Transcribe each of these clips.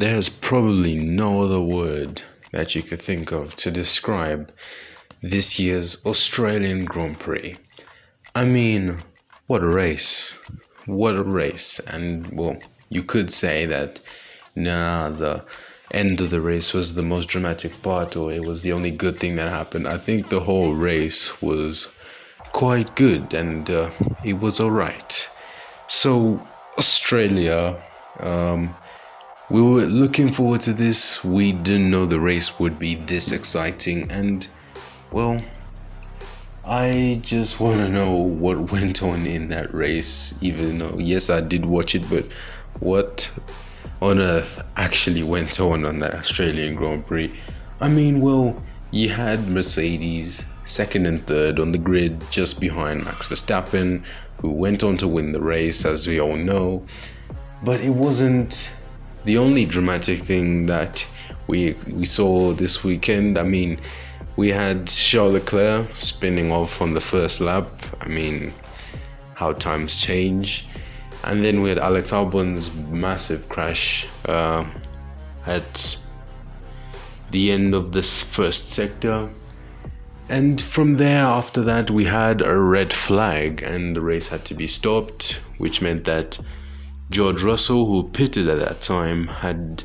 There's probably no other word that you could think of to describe this year's Australian Grand Prix. I mean, what a race. What a race. And well, you could say that the end of the race was the most dramatic part, or it was the only good thing that happened. I think the whole race was quite good, and it was alright. So, Australia, we were looking forward to this. We didn't know the race would be this exciting, and well, I just want to know what went on in that race, even though, yes, I did watch it, but what on earth actually went on that Australian Grand Prix? I mean, well, you had Mercedes second and third on the grid, just behind Max Verstappen, who went on to win the race, as we all know. But it wasn't the only dramatic thing that we saw this weekend. I mean, we had Charles Leclerc spinning off on the first lap. I mean, how times change. And then we had Alex Albon's massive crash at the end of this first sector. And from there, after that, we had a red flag and the race had to be stopped, which meant that George Russell, who pitted at that time, had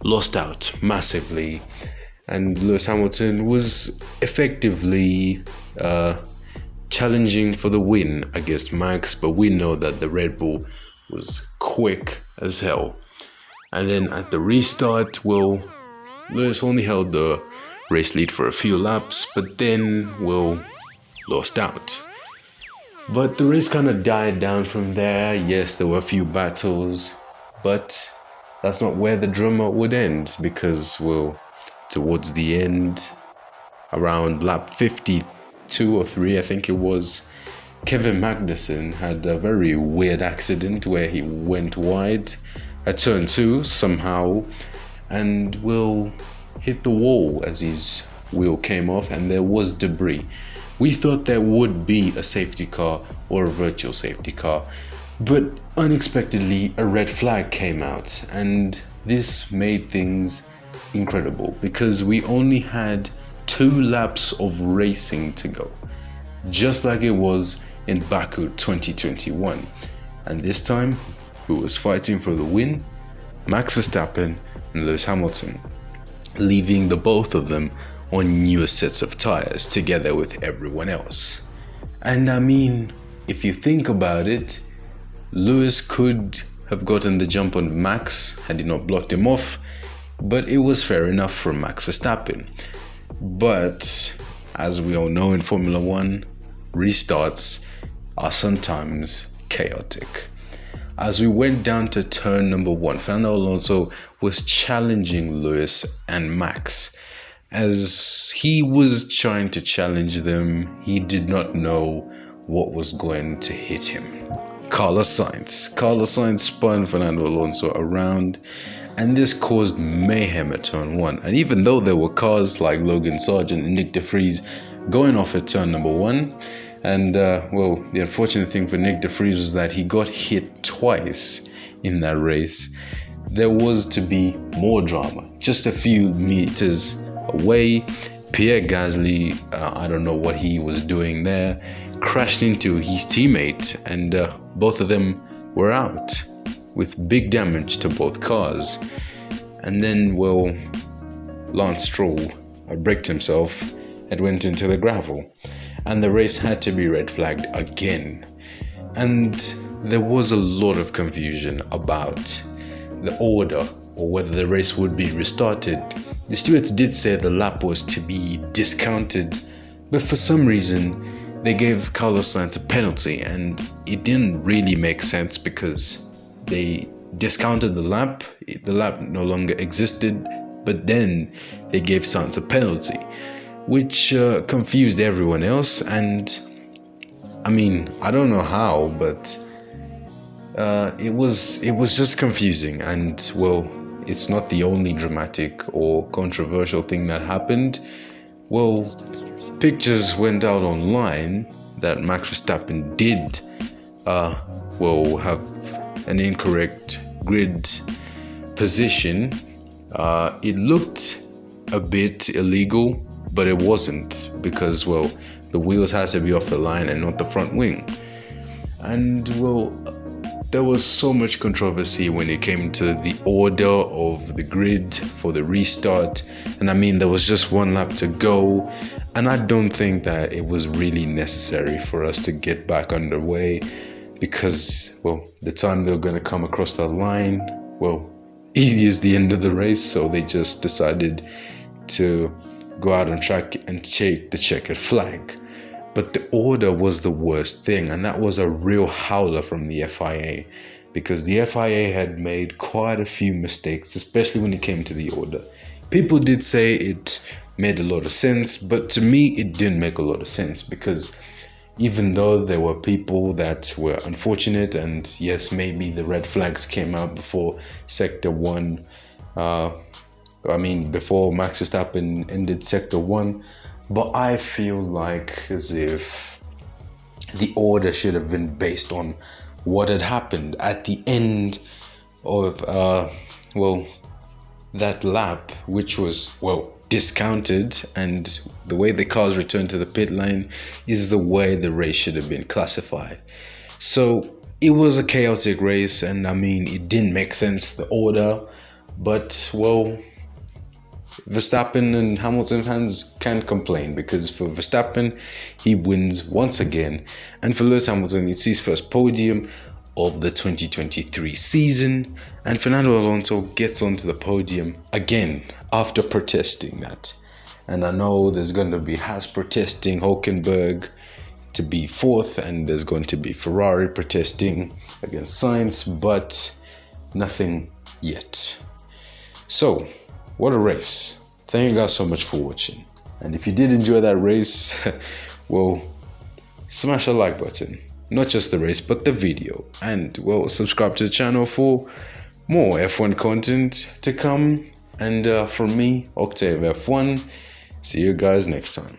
lost out massively. And Lewis Hamilton was effectively challenging for the win against Max, but we know that the Red Bull was quick as hell. And then at the restart, well, Lewis only held the race lead for a few laps, but then, well, lost out. But the race kind of died down from there. Yes, there were a few battles, but that's not where the drama would end, because, well, towards the end, around lap 52 or 3, I think it was, Kevin Magnussen had a very weird accident where he went wide at turn 2 somehow, and will hit the wall as his wheel came off, and there was debris. We thought there would be a safety car or a virtual safety car, but unexpectedly a red flag came out, and this made things incredible because we only had 2 laps of racing to go, just like it was in Baku 2021. And this time, who was fighting for the win? Max Verstappen and Lewis Hamilton, leaving the both of them on newer sets of tires together with everyone else. And I mean, if you think about it, Lewis could have gotten the jump on Max had he not blocked him off, but it was fair enough for Max Verstappen. But as we all know in Formula 1, restarts are sometimes chaotic. As we went down to turn number 1, Fernando Alonso was challenging Lewis and Max. As he was trying to challenge them, he did not know what was going to hit him. Carlos Sainz spun Fernando Alonso around, and this caused mayhem at turn 1. And even though there were cars like Logan Sargent and Nick de Vries going off at turn number 1, and well, the unfortunate thing for Nick de Vries was that he got hit twice in that race. There was to be more drama. Just a few meters away, Pierre Gasly, I don't know what he was doing there, crashed into his teammate, and both of them were out with big damage to both cars. And then, well, Lance Stroll braked himself and went into the gravel, and the race had to be red flagged again. And there was a lot of confusion about the order or whether the race would be restarted. The stewards did say the lap was to be discounted, but for some reason they gave Carlos Sainz a penalty, and it didn't really make sense because they discounted the lap no longer existed, but then they gave Sainz a penalty, which confused everyone else. And I mean, I don't know how, but it was just confusing. And well, it's not the only dramatic or controversial thing that happened. Well, pictures went out online that Max Verstappen did have an incorrect grid position It looked a bit illegal, but it wasn't, because, well, the wheels had to be off the line and not the front wing. And, well, there was so much controversy when it came to the order of the grid for the restart. And I mean, there was just one lap to go, and I don't think that it was really necessary for us to get back underway, because, well, the time they're going to come across the line, well, it is the end of the race. So they just decided to go out on track and take the checkered flag. But the order was the worst thing, and that was a real howler from the FIA, because the FIA had made quite a few mistakes, especially when it came to the order. People did say it made a lot of sense, but to me it didn't make a lot of sense, because even though there were people that were unfortunate, and yes, maybe the red flags came out before Sector 1, before Max Verstappen ended Sector 1, but I feel like as if the order should have been based on what had happened at the end of, that lap, which was, well, discounted, and the way the cars returned to the pit lane is the way the race should have been classified. So it was a chaotic race, and I mean, it didn't make sense, the order, but, well, Verstappen and Hamilton fans can't complain, because for Verstappen, he wins once again, and for Lewis Hamilton, it's his first podium of the 2023 season, and Fernando Alonso gets onto the podium again after protesting that. And I know there's going to be Haas protesting Hülkenberg to be fourth, and there's going to be Ferrari protesting against Sainz, but nothing yet. So, what a race. Thank you guys so much for watching. And if you did enjoy that race, well, smash the like button. Not just the race, but the video. And, well, subscribe to the channel for more F1 content to come. And from me, Octave F1, see you guys next time.